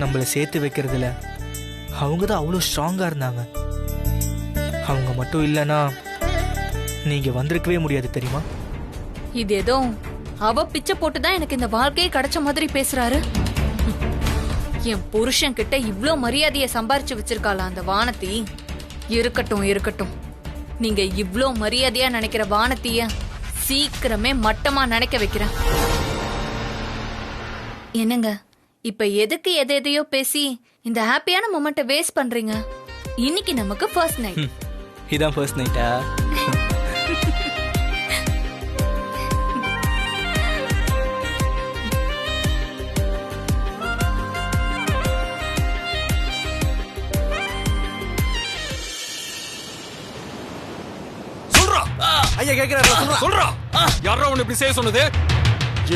நம்மளை சேர்த்து வைக்கிறதுல அவங்க தான் அவ்வளோ ஸ்ட்ராங்காக இருந்தாங்க. அவங்க மட்டும் இல்லைன்னா நீங்கள் வந்திருக்கவே முடியாது தெரியுமா? இது ஏதோ அவ பிச்சை போட்டுதான் எனக்கு இந்த வாழ்க்கையை கிடைச்ச மாதிரி பேசுறாரு. என் புருஷன் கிட்ட இவ்ளோ மரியாதையை சம்பாரிச்சு வச்சிருக்காளா அந்த வானத்தி? இருக்கட்டும் இருக்கட்டும், நீங்க இவ்ளோ மரியாதையா நினைக்கிற வானத்திய சீக்கிரமே மட்டமா நினைக்க வைக்கிறேன். என்னங்க இப்ப எதுக்கு எதையோ பேசி இந்த ஹாப்பியான மொமெண்ட்டை வேஸ்ட் பண்றீங்க? இன்னைக்கு நமக்கு ஃபர்ஸ்ட் நைட். இதான் ஃபர்ஸ்ட் நைட்டா? ஐயா கேக்குறாரு, சொல்றா. யாரோ உன்னை இப்படி செய்ய சொன்னது?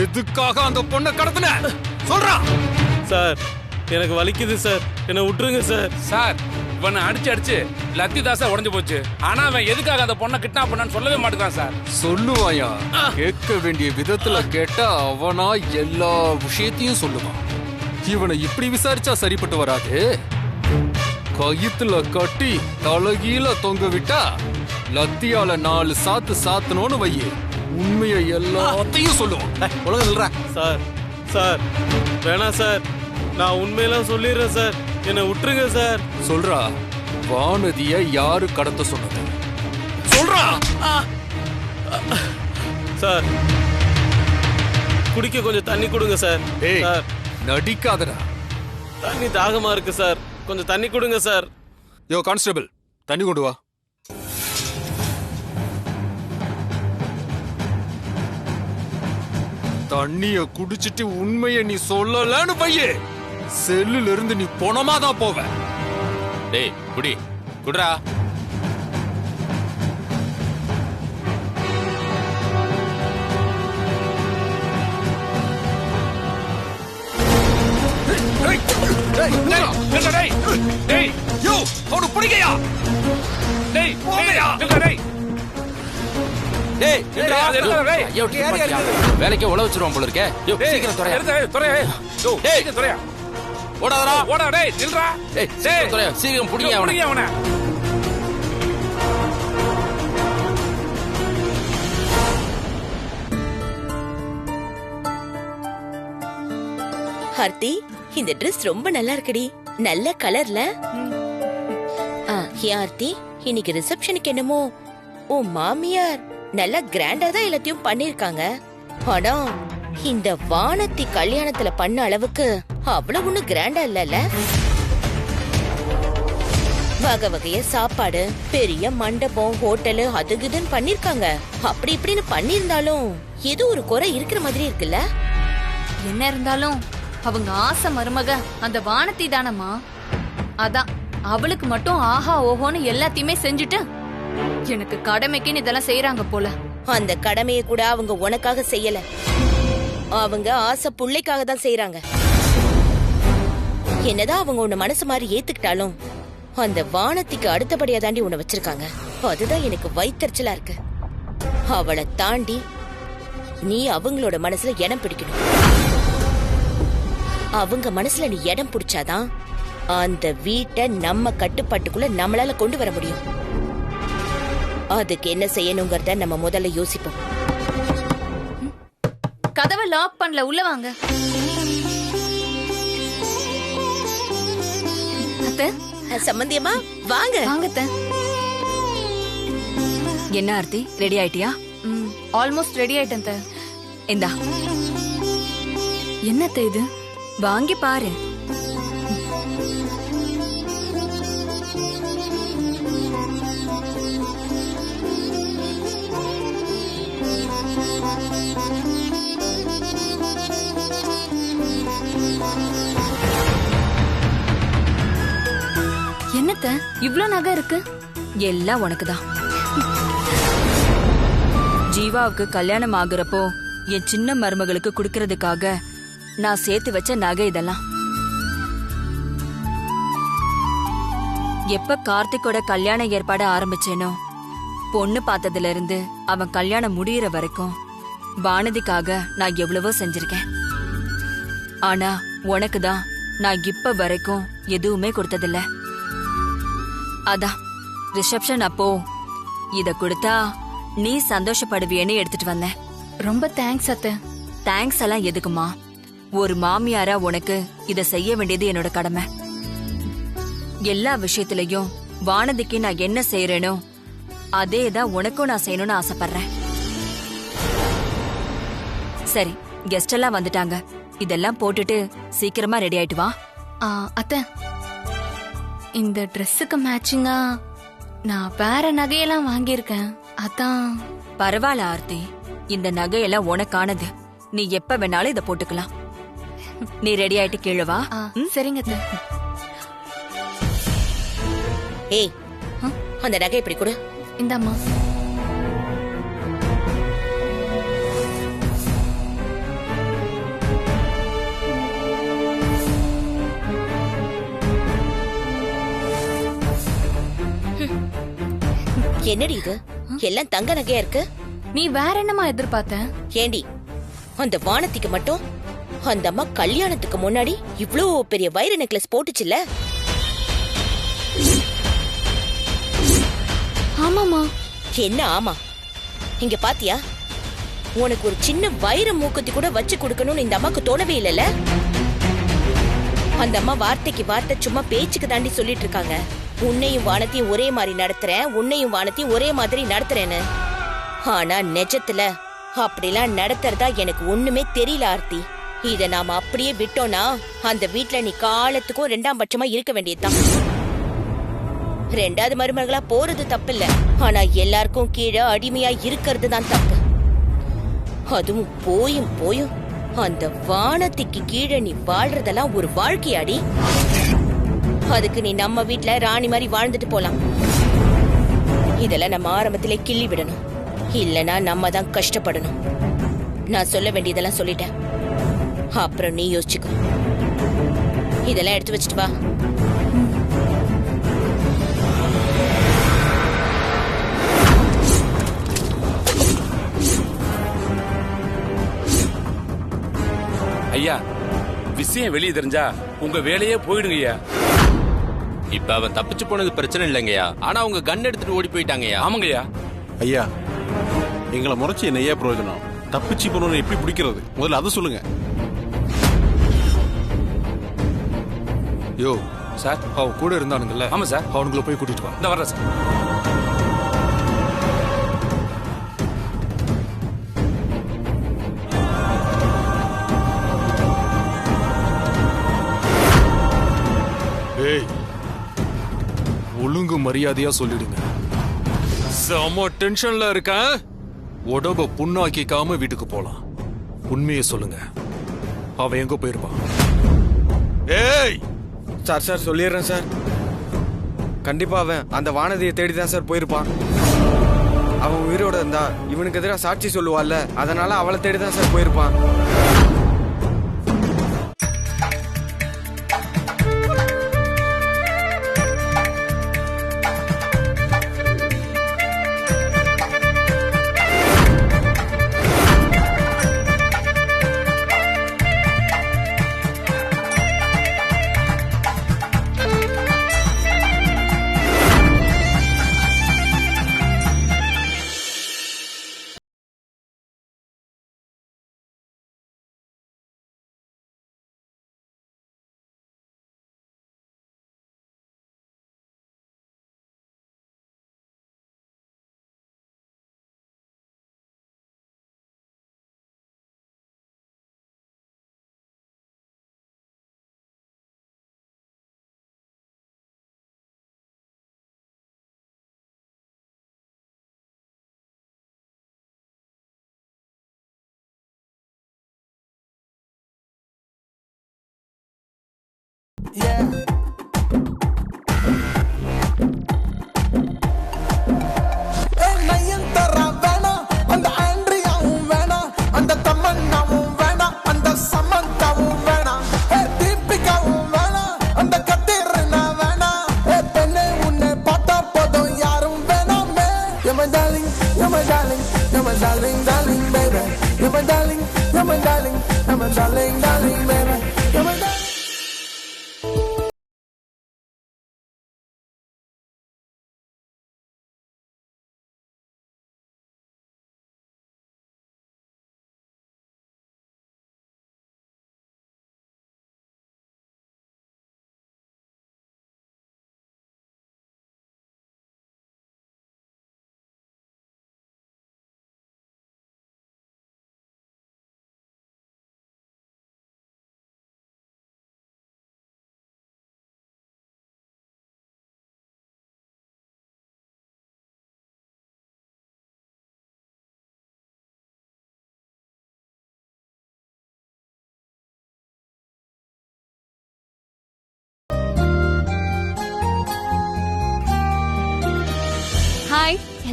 எதுக்காக அந்த பொண்ணை கடத்தின? சொல்றா. சார் எனக்கு வலிக்குது சார், என்ன விட்டுருங்க சார். சார் இவனை அடிச்சு லத்தி தாசா உடைஞ்சு போச்சு. ஆனா அவன் எதுக்காக அந்த பொண்ணை கிட்னாப் பண்ணான்னு சொல்லவே மாட்டேங்கான் சார். சொல்லுவாயா? கேட்க வேண்டிய விதத்துல கேட்டா அவனா எல்லா விஷயத்தையும் சொல்லுவான். இவனை இப்படி விசாரிச்சா சரிப்பட்டு வராது. கயித்துல கட்டி தலகீழ தொங்க விட்டா லத்தியால 4 சாத்து சாத்தணும்னு வையே, உண்மையை எல்லாத்தையும் சொல்லுவான். உலகம் சார் சார் வேணாம் சார், நான் உண்மையெல்லாம் சொல்லிடுறேன் சார், என்ன விட்டுருங்க சார். சொல்றா, வானதிய யாரு கடத்த சொன்னது? சொல்றா. சார் குடிக்க கொஞ்சம் தண்ணி கொடுங்க சார். சார் நடிக்காதடா, தண்ணி தாகமா இருக்கு சார், கொஞ்சம் தண்ணி கொடுங்க சார். யோ கான்ஸ்டபிள், தண்ணி கொண்டு வா. தண்ணிய குடிச்சிட்டு உண்மையை நீ சொல்லலன்னு பையே, செல்லுல இருந்து நீ பொணமாதான் போவ. டேய் குடி, குடுறா. வேலைக்கு உழ வச்சிருவான் போல இருக்கே. சீக்கிரம் பிடிங்க அவனை. ஹார்த்தி, இந்த ட்ரெஸ் ரொம்ப நல்லா இருக்குடி, நல்ல கலர்ல. ஹார்த்தி, இன்னைக்கு ரிசப்ஷனுக்கு என்னமோ உன் மாமியார் நல்லா கிராண்டா தான் எல்லாத்தையும் பண்ணிருக்காங்க. ஆனா இந்த வானத்தி கல்யாணத்துல பண்ண அளவுக்கு அவ்வளவு ஒண்ணு கிராண்டா இல்லல்ல. வகை வகைய சாப்பாடு, பெரிய மண்டபம், ஹோட்டலு, அதுக்குதுன்னு பண்ணிருக்காங்க. அப்படி இப்படின்னு பண்ணிருந்தாலும் ஏதோ ஒரு குறை இருக்கிற மாதிரி இருக்குல்ல. என்ன இருந்தாலும் அவங்க ஆசை மருமக அந்த வானத்தி தானம்மா. அதான் அவளுக்கு மட்டும் ஆஹா ஓஹோன்னு எல்லாத்தையுமே செஞ்சுட்டு எனக்கு கடமைக்குன்னு இதெல்லாம் செய்யறாங்க போல. அந்த கடமையை கூட அவங்க உனக்காக செய்யல, அவங்க ஆசை புள்ளைக்காக தான் செய்யறாங்க. என்னதான் அவங்க உன்னை மனசு மாதிரி ஏத்துக்கிட்டாலும் அந்த வானத்திக்கு அடுத்தபடியா தாண்டி உன்னை வச்சிருக்காங்க. அதுதான் எனக்கு வயித்தறிச்சலா இருக்கு. அவளை தாண்டி நீ அவங்களோட மனசுல இடம் பிடிக்கணும். அவங்க மனசுல நீ இடம் பிடிச்சாதான் அந்த வீட்டை நம்ம கட்டுப்பாட்டுக்குள்ள நம்மளால கொண்டு வர முடியும். அதுக்கு என்ன செய்யணுங்கிறத நம்ம முதல்ல யோசிப்போம். கதவை லாக் பண்ணல, உள்ள வாங்க. சம்பந்தியமா வாங்க. வாங்க. என்ன ஆர்த்தி, ரெடி ஆயிட்டியா? ஆல்மோஸ்ட் ரெடி ஆயிட்டேன். இந்தா. என்னத்த இது? வாங்கி பாரு. என்னத்த இவ்ளோ நகை இருக்கு? எல்லாம் உனக்குதான். ஜீவாவுக்கு கல்யாணம் ஆகுறப்போ என் சின்ன மருமகளுக்கு குடுக்கறதுக்காக நான் சேர்த்து வச்ச நகை இதெல்லாம். எப்ப கார்த்திகோட கல்யாண ஏற்பாடு ஆரம்பிச்சேனோ, பொண்ணு பார்த்ததுல இருந்து அவன் கல்யாணம் முடியற வரைக்கும் வானதிக்காக நான் எவ்வளவோ செஞ்சிருக்கேன். ஆனா உனக்குதான் நான் இப்ப வரைக்கும் எதுவுமே கொடுத்ததில்ல. அதான் ரிசப்ஷன் அப்போ இத கொடுத்தா நீ சந்தோஷப்படுவியன்னு எடுத்துட்டு வந்தேன். ரொம்ப தேங்க்ஸ் அத்தை. தேங்க்ஸ் எல்லாம் எதுக்குமா? ஒரு மாமியாரா உனக்கு இத செய்ய வேண்டியது என்னோட கடமை. எல்லா விஷயத்திலயும் வானதிக்கு நான் என்ன செய்யறேனோ அதே தான் உனக்கும் நான் செய்யணும்னு ஆசைப்படுறேன். சரி, கெஸ்ட் எல்லாம் வந்துட்டாங்க. இதெல்லாம் போட்டுட்டு சீக்கிரமா ரெடி ஆயிட்டு வா. அத்தை, இந்த ட்ரெஸ்ஸுக்கு மேட்சிங்கா நான் வேற நகையெல்லாம் வாங்கியிருக்கேன். அதான். பரவாயில்ல ஆர்த்தி, இந்த நகையெல்லாம் உனக்கானது. நீ எப்ப வேணாலும் இத போட்டுக்கலாம். நீ ரெடி ஆயிட்டு கீழே வா. சரிங்க அத்தை. ஏய், அந்த நகை இப்படி கொடு. இந்தாம்மா. என்னடி இது? எல்லாம் தங்க நகையா இருக்கு. நீ வேற என்னமா எதிர்பார்த்த? ஏண்டி, அந்த வானத்திக்கு மட்டும் அந்த அம்மா கல்யாணத்துக்கு முன்னாடி இவ்ளோ பெரிய வைர நெக்லஸ் போட்டுச்சுல்ல? ஆமாமா. என்ன ஆமா? இங்க பாத்தியா, உனக்கு ஒரு சின்ன வைர மூக்குத்தி கூட வச்சு கொடுக்கணும்னு இந்த அம்மாக்கு தோணவே இல்லைல்ல? அந்த அம்மா வார்த்தைக்கு வார்த்தை சும்மா பேச்சுக்கு தாண்டி சொல்லிட்டு இருக்காங்க. உன்னையும் வானத்தையும் ஒரே மாதிரி நடத்துறேன், உன்னையும் வானத்தையும் ஒரே மாதிரி நடத்துறேன்னு. ஆனா நிஜத்துல அப்படிலாம் நடத்துறதா எனக்கு ஒண்ணுமே தெரியல ஆர்த்தி. இத நாம அப்படியே விட்டோம்னா அந்த வீட்டுல நீ காலத்துக்கும் 2ஆம் பட்சமா இருக்க வேண்டியதுதான். 2வது மருமகளா போறது தப்பு இல்ல, ஆனா எல்லாருக்கும் கீழே அடிமையா இருக்கிறது தான் தப்பு. அதுவும் போயும் போயும் அந்த வானத்திக்கு கீழே நீ வாழ்றதெல்லாம் ஒரு வாழ்க்கையாடி. அதுக்கு நீ நம்ம வீட்டுல ராணி மாதிரி வாழ்ந்துட்டு போலாம். இதெல்லாம் நம்ம ஆரம்பத்திலே கிள்ளி விடணும், இல்லனா நம்ம தான் கஷ்டப்படணும். நான் சொல்ல வேண்டியதெல்லாம் சொல்லிட்டேன், அப்புறம் நீ யோசிச்சுக்கோ. இதெல்லாம் எடுத்து வச்சுட்டு வா. ஐயா, விஷயம் வெளியே தெரிஞ்சா உங்க வேலையே போயிடுங்க ஐயா. இப்ப அவன் தப்பிச்சு போனது பிரச்சனை இல்லைங்கய்யா, ஆனா அவங்க கன் எடுத்துட்டு ஓடி போயிட்டாங்கய்யா. ஆமாங்கய்யா. ஐயா, எங்களை முறைச்சு என்ன ஐயா பிரயோஜனம்? தப்பிச்சு போனவனை எப்படி பிடிக்கிறது? முதல்ல அதை சொல்லுங்க. யோ சார், அவன் கூட இருந்தானுங்கல்ல? ஆமா சார். அவனுங்களை போய் கூட்டிட்டு வா. இந்த வர்றேன் சார். ஏய், ஒழுங்கு மரியாதையா சொல்லிடுங்க. செம டென்ஷன்ல இருக்கேன். உடம்ப புண்ணாக்கிக்காம வீட்டுக்கு போலாம். உண்மையை சொல்லுங்க, அவன் எங்க போயிருப்பான்? ஏய் சார், சார் சொல்லிடுறேன் சார். கண்டிப்பா அவன் அந்த வானதியை தேடி தான் சார் போயிருப்பான். அவன் உயிரோட இருந்தா இவனுக்கு எதிராக சாட்சி சொல்லுவாள்ல, அதனால அவளை தேடி தான் சார் போயிருப்பான்.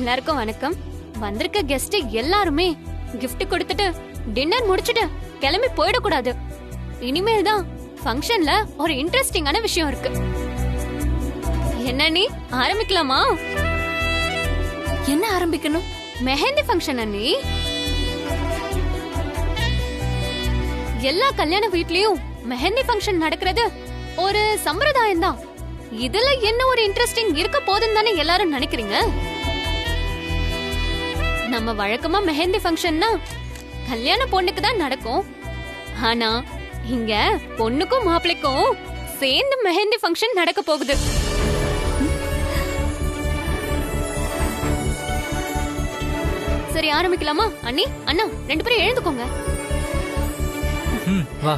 எல்லாருக்கும் வணக்கம். வந்திருக்க கெஸ்ட் எல்லாருமே gift கொடுத்துட்டு டின்னர் முடிச்சிட்டு கிளம்பி போயிடக்கூடாது. இனிமேல் தான் ஃபங்க்ஷன்ல ஒரு இன்ட்ரெஸ்டிங்கான விஷயம் இருக்கு. என்ன நீ ஆரம்பிக்கலாமா? என்ன ஆரம்பிக்கணும்? மெஹந்தி ஃபங்க்ஷன் அண்ணி. எல்லா கல்யாண வீட்லயும் மெஹந்தி ஃபங்க்ஷன் நடக்கிறது ஒரு சம்பிரதாயம் தான். இதுல என்ன ஒரு இன்ட்ரெஸ்டிங் இருக்க போதுன்னு தானே எல்லாரும் நினைக்கிறீங்க? நம்ம வழக்கமா மெஹந்தி ஃபங்க்ஷன்னா கல்யாண பொண்ணுக்கு தான் நடக்கும். ஆனா இங்க பொண்ணுக்கும் மாப்பிள்ளைக்கும் சேர்ந்து மெஹந்தி ஃபங்க்ஷன் நடக்க போகுது. சரி ஆரம்பிக்கலாமா? அண்ணி அண்ணா 2 பேரும் எழுந்துக்கோங்க. வா.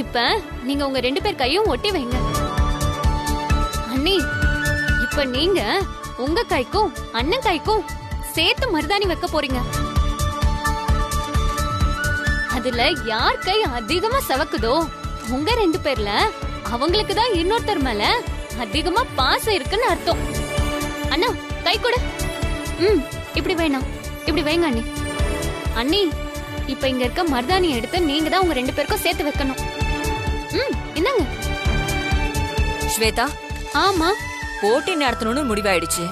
இப்ப நீங்க உங்க 2 பேர் கையும் ஒட்டி வைங்க. அண்ணி இப்ப நீங்க உங்க கைக்கும் அண்ணன் கைக்கும் சேர்த்து மருதாணி வைக்க போறீங்க. அதுல யார் கை அதிகமா சவக்குதோ உங்க 2 பேர்ல அவங்களுக்கு தான் இன்னொருத்தர் மேல அதிகமா பாசம் இருக்குன்னு அர்த்தம். அண்ணா கை கொடு. இப்படி வேணாம், இப்படி வைங்க அண்ணி. அண்ணி இப்ப இங்க இருக்க மருதாணி எடுத்து நீங்க தான் உங்க 2 பேருக்கும் சேர்த்து வைக்கணும். என்னங்க ஸ்வேதா? ஆமா, போட்டி நடத்தணும்னு முடிவாயிடுச்சு.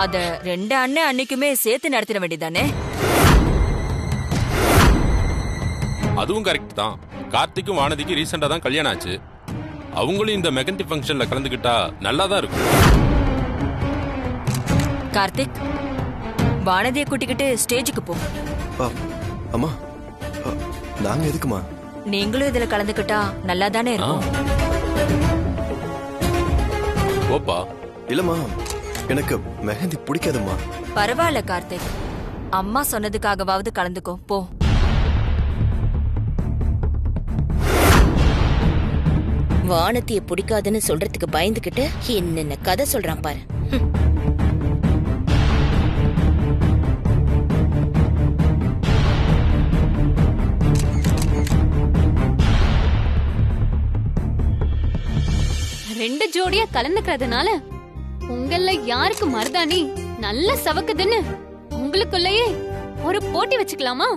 அத 2 அண்ணன் அன்னைக்குமே சேர்த்து நடத்திட வேண்டியதானே? அதுவும் கரெக்ட் தான். கார்த்திக்கும் வானதிக்கும் ரீசெண்டா தான் கல்யாணம் ஆச்சு. அவங்களும் இந்த மெகந்தி ஃபங்க்ஷன்ல கலந்துக்கிட்டா நல்லா தான் இருக்கும். கார்த்திக், வானதியை கூட்டிக்கிட்டு ஸ்டேஜுக்கு போ. அம்மா, நாங்க எதுக்குமா? நீங்களும் இதுல கலந்துக்கிட்டா நல்லா தானே இருக்கும். ஓப்பா. இல்லம்மா, எனக்கு மெஹந்தி பிடிக்காதும்மா. பரவாயில்ல கார்த்திக், அம்மா சொன்னதுக்காகவாவது கலந்துக்கோ போ. வானத்திய பிடிக்காதுன்னு சொல்றதுக்கு பயந்துகிட்டு என்னென்ன கதை சொல்றான் பாரு. ரெண்டு ஜோடியா கலந்துக்கிறதுனால உங்கள யாருக்கு மருதாணி நல்ல சவக்குதுன்னு உங்களுக்குள்ளேயே ஒரு போட்டி வச்சுக்கலாமா?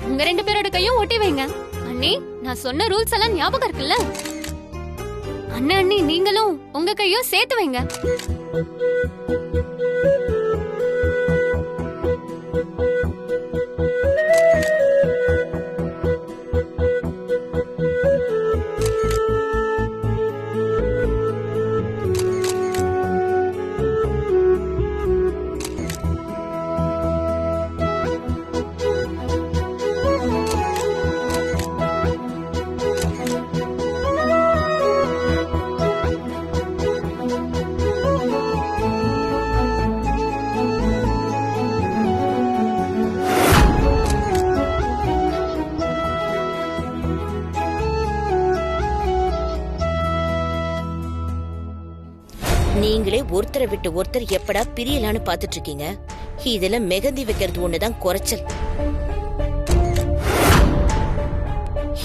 உங்க 2 பேரோட கையும் ஒட்டி வைங்க. அண்ணி நான் சொன்ன ரூல்ஸ் எல்லாம் ஞாபகம் இருக்குல்ல? அண்ணா அண்ணி நீங்களும் உங்க கையும் சேர்த்து வைங்க. நீங்களே ஒருத்தரை விட்டு ஒருத்தர் எப்படா பிரியலான்னு பாத்துட்டு இருக்கீங்க. இதுல மெகந்தி வைக்கிறது ஒண்ணுதான் குறைச்சல்.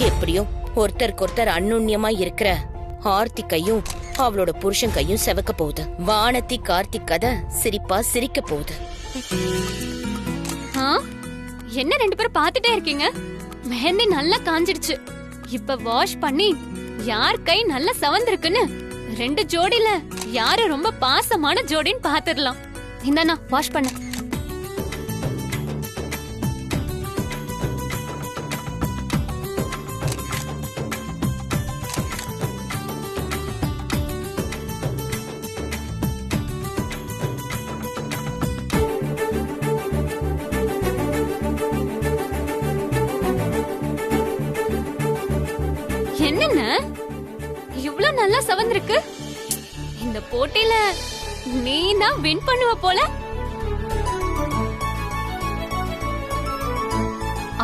எப்படியோ ஒருத்தருக்கு ஒருத்தர் அன்னுண்ணியமா இருக்கிற ஆர்த்தி கையும் அவளோட புருஷன் கையும் செவக்க போகுது. வானத்தி கார்த்திக் கதை சிரிப்பா சிரிக்க போகுது. என்ன 2 பேரும் பாத்துட்டே இருக்கீங்க? மெஹந்தி நல்லா காஞ்சிடுச்சு. இப்ப வாஷ் பண்ணி யார் கை நல்லா சவந்திருக்குன்னு 2 ஜோடியில யாரு ரொம்ப பாசமான ஜோடின்னு பாத்துடலாம். இந்தாண்ணா வாஷ் பண்ண. என்னென்ன இவ்ளோ நல்லா சவந்திருக்கு? இந்த போட்டியில நீ தான் வின் பண்ணுவ போல.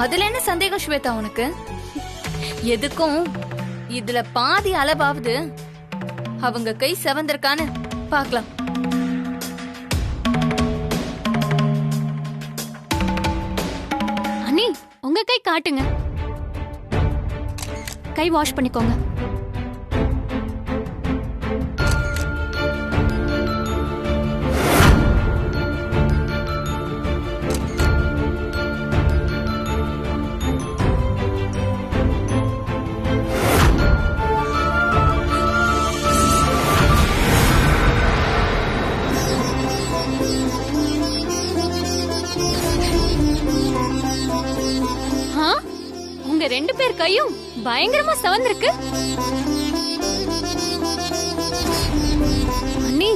அதுல என்ன சந்தேகம் ஸ்வேதா உனக்கு? எதுக்கும் இதுல பாதி அளவாவது அவங்க கை செவந்திருக்கான்னு பாக்கலாம். அண்ணி உங்க கை காட்டுங்க. கை வாஷ் பண்ணிக்கோங்க. கையும் பயங்கரமா செவந்திருக்கு. அண்ணி,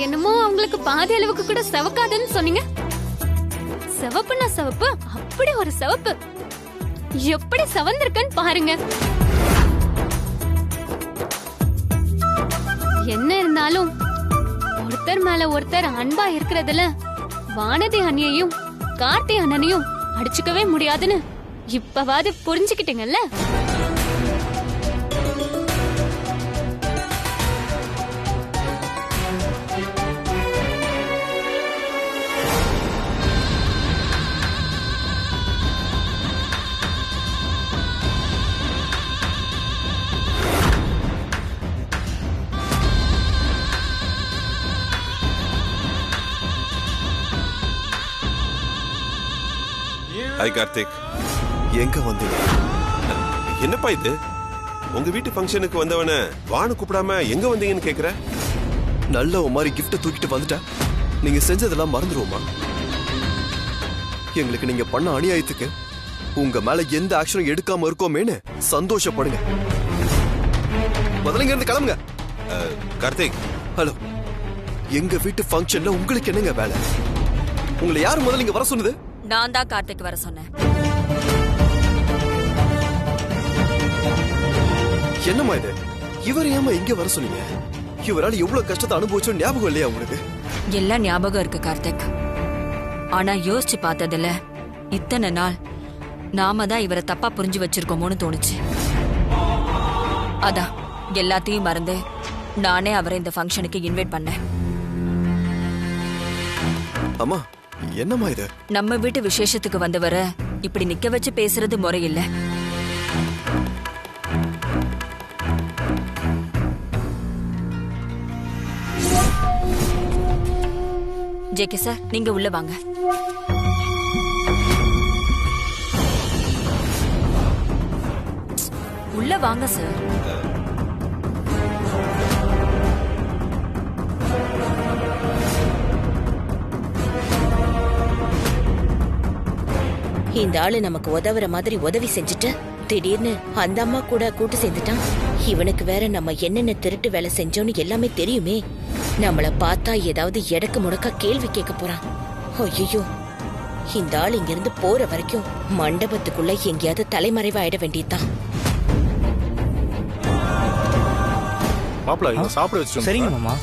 என்னமோ அவங்களுக்கு பாதி அளவுக்கு கூட செவக்காதுன்னு சொன்னீங்க. செவப்புனா செவப்பு, அப்படி ஒரு செவப்பு. எப்படி செவந்திருக்குன்னு பாருங்க. என்ன இருந்தாலும் ஒருத்தர் மேல ஒருத்தர் அன்பா இருக்கிறதுல வானதி அண்ணியையும் கார்த்தி அண்ணனையும் அடிச்சுக்கவே முடியாதுன்னு இப்பவாது புரிஞ்சுக்கிட்டீங்கல்ல? ஹாய் கார்த்திக், எங்க வந்தீங்க? என்னப்பா இது? உங்க வீட்டு ஃபங்க்ஷனுக்கு வந்தவன வானு கூப்பிடாம எங்க வந்தீங்கன்னு கேக்குற? நல்ல ஒரு மாதிரி கிஃப்ட் தூக்கிட்டு வந்துட்டா நீங்க செஞ்சதெல்லாம் மறந்துடுவோமா? எங்களுக்கு நீங்க பண்ண அநியாயத்துக்கு உங்க மேல எந்த ஆக்ஷனும் எடுக்காம இருக்கோமேன்னு சந்தோஷப்படுங்க. முதல்ல இங்க இருந்து கிளம்புங்க. கார்த்திக், ஹலோ, எங்க வீட்டு ஃபங்க்ஷன்ல உங்களுக்கு என்னங்க வேலை? உங்களை யார் முதல்ல இங்க வர சொன்னது? நான் தான் கார்த்திக் வர சொன்னேன். என்னம்மா இது? இவர் ஏமா இங்க வர சொன்னீங்க? இவரால் எவ்வளவு கஷ்டத்தை அனுபவிச்சோம் ஞாபகம் இல்லையா உங்களுக்கு? எல்லாம் ஞாபகம் இருக்கு கார்த்திக். ஆனா யோசிச்சு பார்த்ததுல இத்தனை நாள் நாம தான் இவரை தப்பா புரிஞ்சு வச்சிருக்கோமோன்னு தோணுச்சு. அதான் எல்லாத்தையும் மறந்து நானே அவரை இந்த ஃபங்க்ஷனுக்கு இன்வைட் பண்ணேன். அம்மா, என்னம்மா இது? நம்ம வீட்டு விசேஷத்துக்கு வந்தவர இப்படி நிக்க வச்சு பேசுறது முறையில்ல. ஜேகே சார், நீங்க உள்ள வாங்க. உள்ள வாங்க சார். இந்த ஆளு நமக்கு உதவுற மாதிரி உதவி செஞ்சுட்டு திடீர்னு அந்த அம்மா கூட கூட்டு சேர்ந்துட்டான். இவனுக்கு வேற நம்ம என்னென்ன திருட்டு வேலை செஞ்சோன்னு எல்லாமே தெரியுமே. நம்மள பார்த்தா ஏதாவது எடக்கு முடக்கா கேள்வி கேட்க போறான். ஐயோ, இந்த ஆள் இங்க இருந்து போற வரைக்கும் மண்டபத்துக்குள்ள எங்கேயாவது தலைமறைவாயிட வேண்டியதுதான். மாப்பிள்ள, சாப்பிட வச்சு. சரிங்க மாமா.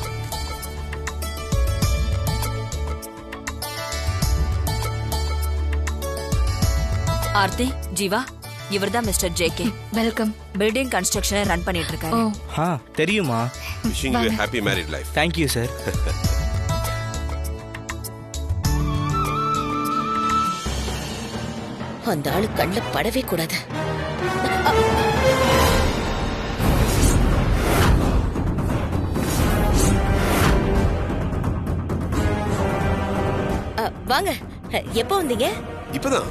ஆர்த்தி, ஜீவா, இவர்தான் மிஸ்டர் ஜேகே. வெல்கம். பில்டிங் கன்ஸ்ட்ரக்ஷனை ரன் பண்ணிட்டு இருக்காரு. தெரியுமா? Wishing you a happy married life. Thank you sir. அந்த ஆளு கண்ணுல படவே கூடாது. வாங்க. எப்ப வந்தீங்க? இப்பதான்.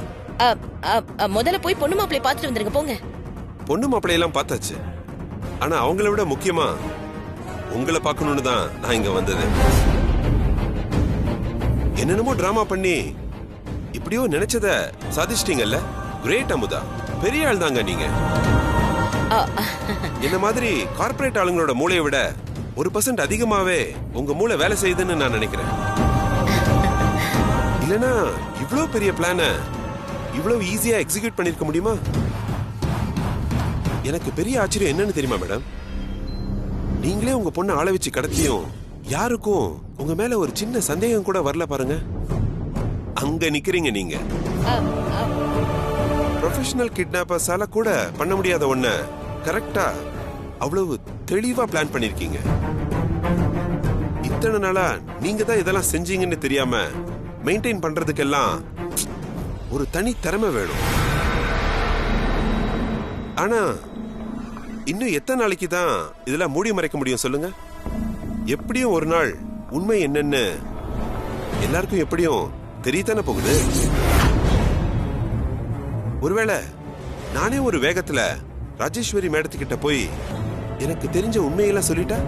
முதல்ல போய் பொண்ணு மாப்பிள்ளை பார்த்துட்டு வந்துருங்க. போங்க. பொண்ணு மாப்பிள்ளையெல்லாம் பார்த்தாச்சு. ஆனா அவங்கள விட முக்கியமா உங்களை பார்க்கணும்னு தான் நான் இங்க வந்தது. என்னென்னமோ டிராமா பண்ணி இப்படியோ நினைச்சத சாதிச்சிட்டீங்கல்ல. கிரேட் அமுதா, பெரிய ஆள் தாங்க நீங்க. என்ன மாதிரி கார்ப்பரேட் ஆளுங்களோட மூளையை விட 1% அதிகமாவே உங்க மூளை வேலை செய்யுதுன்னு நான் நினைக்கிறேன். இல்லனா இவ்வளவு பெரிய பிளான இவ்வளவு ஈஸியா எக்ஸிக்யூட் பண்ணிருக்க முடியுமா? எனக்கு பெரிய ஆச்சரியம் என்னன்னு தெரியுமா மேடம்? நீங்களே உங்க பொண்ணை ஆள வச்சு கடத்தியும் யாருக்கும் உங்க மேல ஒரு சின்ன சந்தேகம் கூட வரல பாருங்க. அங்க நிக்கிறீங்க நீங்க. ப்ரொஃபஷனல் கிட்னாப்பர்ஸால கூட பண்ண முடியாத ஒண்ண கரெக்டா அவ்வளவு தெளிவா பிளான் பண்ணிருக்கீங்க. இத்தனை நாளா நீங்க தான் இதெல்லாம் செஞ்சீங்கன்னு தெரியாம மெயின்டைன் பண்றதுக்கெல்லாம் ஒரு தனி திறமை வேணும். ஆனா இன்னும் எத்தனை நாளைக்கு தான் இதெல்லாம் மூடி மறைக்க முடியும் சொல்லுங்க? எப்படியும் ஒரு நாள் உண்மை என்னன்னு எல்லாருக்கும் எப்படியும் தெரியத்தானே போகுது. ஒருவேளை நானே ஒரு வேகத்துல ராஜேஸ்வரி மேடத்துக்கிட்ட போய் எனக்கு தெரிஞ்ச உண்மையெல்லாம் சொல்லிட்டா